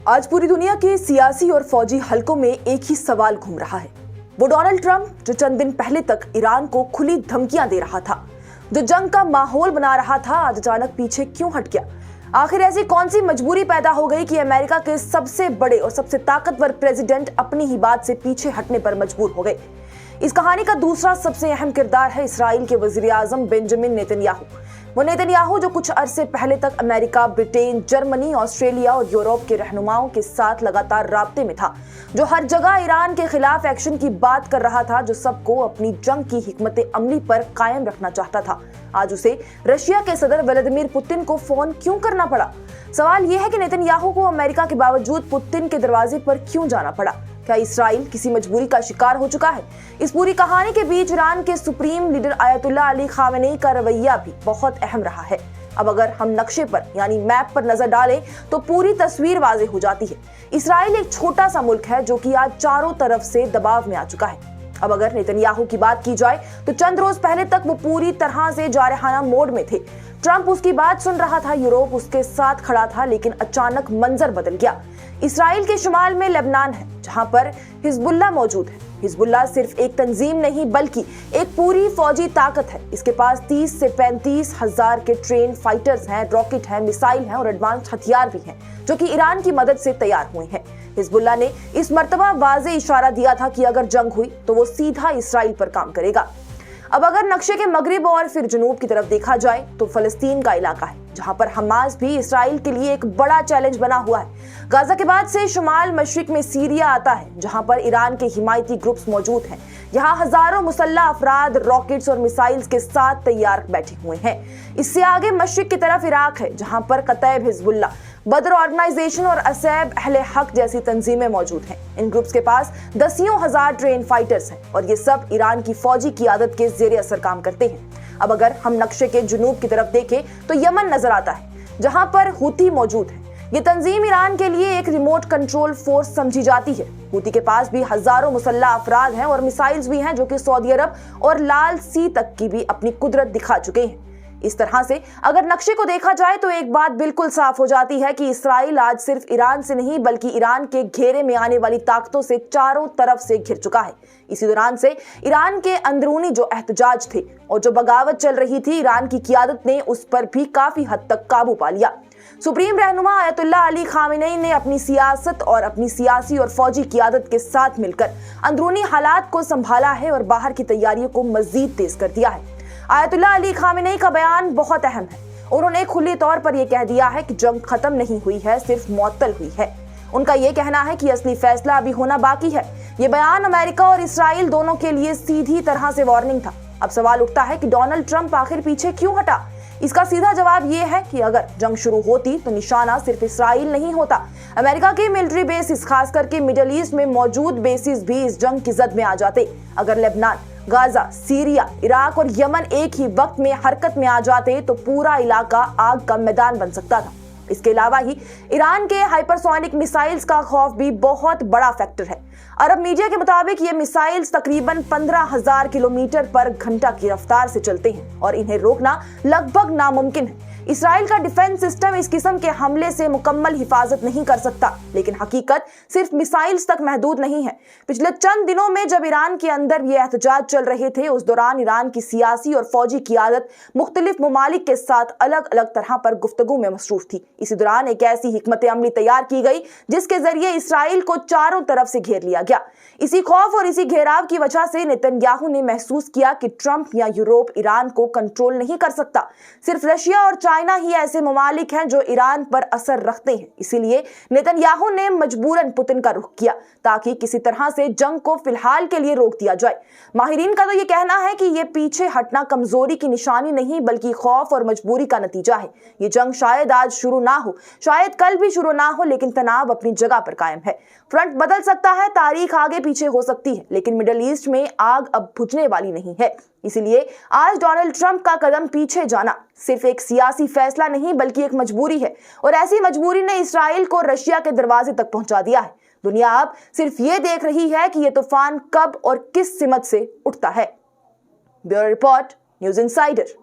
आज पूरी दुनिया के सियासी और फौजी हलकों में एक ही सवाल घूम रहा है। वो डोनाल्ड ट्रंप जो चंद दिन पहले तक ईरान को खुली धमकियां दे रहा था, जो जंग का माहौल बना रहा था, आज अचानक पीछे क्यों हट गया? आखिर ऐसी कौन सी मजबूरी पैदा हो गई कि अमेरिका के सबसे बड़े और सबसे ताकतवर प्रेसिडेंट अपनी ही बात से पीछे हटने पर मजबूर हो गए? इस कहानी का दूसरा सबसे अहम किरदार है इस्राइल के वजीर आजम बेंजामिन नेतन्याहू। वो नेतन्याहू जो कुछ अरसे पहले तक अमेरिका, ब्रिटेन, जर्मनी, ऑस्ट्रेलिया और यूरोप के रहनुमाओं के साथ लगातार राब्ते में था, जो हर जगह ईरान के खिलाफ एक्शन की बात कर रहा था, जो सबको अपनी जंग की हिकमत अमली पर कायम रखना चाहता था, आज उसे रशिया के सदर व्लादिमीर पुतिन को फोन क्यों करना पड़ा? सवाल यह है कि नेतन्याहू को अमेरिका के बावजूद पुतिन के दरवाजे पर क्यों जाना पड़ा? क्या इस्राइल किसी मजबूरी का शिकार हो चुका है? इस पूरी कहानी के बीच ईरान के supreme leader Ayatollah Ali Khamenei का रवैया भी बहुत अहम रहा है। अब अगर हम नक्शे पर यानी मैप पर नजर डालें तो पूरी तस्वीर वाज़ेह हो जाती है। इस्राइल एक छोटा सा मुल्क है जो कि आज चारों तरफ से दबाव में आ चुका है। अब अगर नेतन्याहू की बात की जाए तो चंद रोज पहले तक वो पूरी तरह से जारहाना मोड में थे। ट्रंप उसकी बात सुन रहा था, यूरोप उसके साथ खड़ा था, लेकिन अचानक मंजर बदल गया। इस्राइल के शुमाल में लेबनान है, जहां पर हिजबुल्लाह मौजूद है। हिजबुल्लाह सिर्फ एक तंजीम नहीं बल्कि एक पूरी फौजी ताकत है। इसके पास 30 से 35 हजार के ट्रेन फाइटर्स हैं, रॉकेट हैं, मिसाइल हैं और एडवांस हथियार भी हैं, जो कि ईरान की मदद से तैयार हुए हैं। हिजबुल्लाह ने इस मर्तबा वाज़ेह इशारा दिया था कि अगर जंग हुई तो वो सीधा इस्राइल पर काम करेगा। अब अगर नक्शे के मगरिब और फिर जनूब की तरफ देखा जाए तो फलस्तीन का इलाका है, जहां पर हमास भी इस्राइल के लिए एक बड़ा चैलेंज बना हुआ है। गाजा के बाद से शुमाल मशरिक में सीरिया आता है, जहां पर ईरान के हिमायती ग्रुप्स मौजूद हैं। यहाँ हजारों मुसल्लह अफराद रॉकेट्स और मिसाइल्स के साथ तैयार बैठे हुए हैं। इससे आगे मशरिक की तरफ इराक है, जहां पर कतैब हिजबुल्लाह, बद्र ऑर्गेनाइजेशन और असैब अहले हक जैसी तंजीमें मौजूद हैं। इन ग्रुप्स के पास दसियों हजार ट्रेन फाइटर्स हैं और ये सब ईरान की फौजी क़ियादत के ज़ेरे असर काम करते हैं। अब अगर हम नक्शे के जुनूब की तरफ देखें तो यमन नजर आता है, जहां पर हुती मौजूद है। ये तंजीम ईरान के लिए एक रिमोट कंट्रोल फोर्स समझी जाती है। हुती के पास भी हजारों मुसल्लह अफराद हैं और मिसाइल्स भी हैं, जो कि सऊदी अरब और लाल सी तक की भी अपनी कुदरत दिखा चुके हैं। इस तरह से अगर नक्शे को देखा जाए तो एक बात बिल्कुल साफ हो जाती है कि इस्राइल आज सिर्फ ईरान से नहीं बल्कि ईरान के घेरे में आने वाली ताकतों से चारों तरफ से घिर चुका है। इसी दौरान से ईरान के अंदरूनी जो एहतजाज थे और जो बगावत चल रही थी, ईरान की क़ियादत ने उस पर भी काफी हद तक काबू पा लिया। सुप्रीम रहनुमा आयतुल्लाह अली खामेनेई ने अपनी सियासत और अपनी सियासी और फौजी क़ियादत के साथ मिलकर अंदरूनी हालात को संभाला है और बाहर की तैयारियों को मजीद तेज कर दिया है। आयतुल्लाह अली खामेनेई का बयान बहुत अहम है। उन्होंने खुले तौर पर यह कह दिया है कि जंग खत्म नहीं हुई है, सिर्फ मुअत्तल हुई है। उनका यह कहना है कि असली फैसला अभी होना बाकी है। ये बयान अमेरिका और इस्राइल दोनों के लिए सीधी तरह से वार्निंग था। अब सवाल उठता है कि डोनाल्ड ट्रंप आखिर पीछे क्यों हटा? इसका सीधा जवाब ये है कि अगर जंग शुरू होती तो निशाना सिर्फ इस्राइल नहीं होता। अमेरिका के मिलिट्री बेसिस, खास करके मिडिल ईस्ट में मौजूद बेसिस भी इस जंग की जद में आ जाते। अगर लेबनान, गाजा, सीरिया, इराक और यमन एक ही वक्त में हरकत में आ जाते तो पूरा इलाका आग का मैदान बन सकता था। इसके अलावा ही ईरान के हाइपरसोनिक मिसाइल्स का खौफ भी बहुत बड़ा फैक्टर है। अरब मीडिया के मुताबिक ये मिसाइल्स तकरीबन 15,000 किलोमीटर पर घंटा की रफ्तार से चलते हैं और इन्हें रोकना लगभग नामुमकिन है। इस्राइल का डिफेंस सिस्टम इस किस्म के हमले से मुकम्मल हिफाजत नहीं कर सकता, लेकिन हकीकत सिर्फ मिसाइल्स तक महदूद नहीं है। पिछले चंद दिनों में जब ईरान के अंदर ये एहतजाज चल रहे थे, उस दौरान ईरान की सियासी और फौजी क़ियादत मुख्तलिफ ममालिक के साथ अलग अलग तरह पर गुफ्तगू में मसरूफ थी। इसी दौरान एक ऐसी हिकमत अमली तैयार की गई जिसके जरिए इस्राइल को चारों तरफ से घेर लिया गया। इसी खौफ और इसी घेराव की वजह से नेतन्याहू ने महसूस किया कि ट्रंप या यूरोप ईरान को कंट्रोल नहीं कर सकता। सिर्फ रशिया और चाइना ही ऐसे ममालिक हैं जो ईरान पर असर रखते हैं। इसीलिए नेतन्याहू ने मजबूरन पुतिन का रुख किया ताकि किसी तरह से जंग को फिलहाल के लिए रोक दिया जाए। माहिरीन का तो ये कहना है कि ये पीछे हटना कमजोरी की निशानी नहीं बल्कि खौफ और मजबूरी का नतीजा है। ये जंग शायद आज शुरू ना हो, शायद कल भी शुरू ना हो, लेकिन तनाव अपनी जगह पर कायम है। फ्रंट बदल सकता है, तारीख आगे पीछे हो सकती है, लेकिन मिडिल ईस्ट में आग अब बुझने वाली नहीं है। इसीलिए आज डोनाल्ड ट्रंप का कदम पीछे जाना सिर्फ एक सियासी फैसला नहीं बल्कि एक मजबूरी है, और ऐसी मजबूरी ने इस्राइल को रशिया के दरवाजे तक पहुंचा दिया है। दुनिया अब सिर्फ ये देख रही है कि ये तूफान कब और किस सिमत से उठता है। Bureau report, news insider.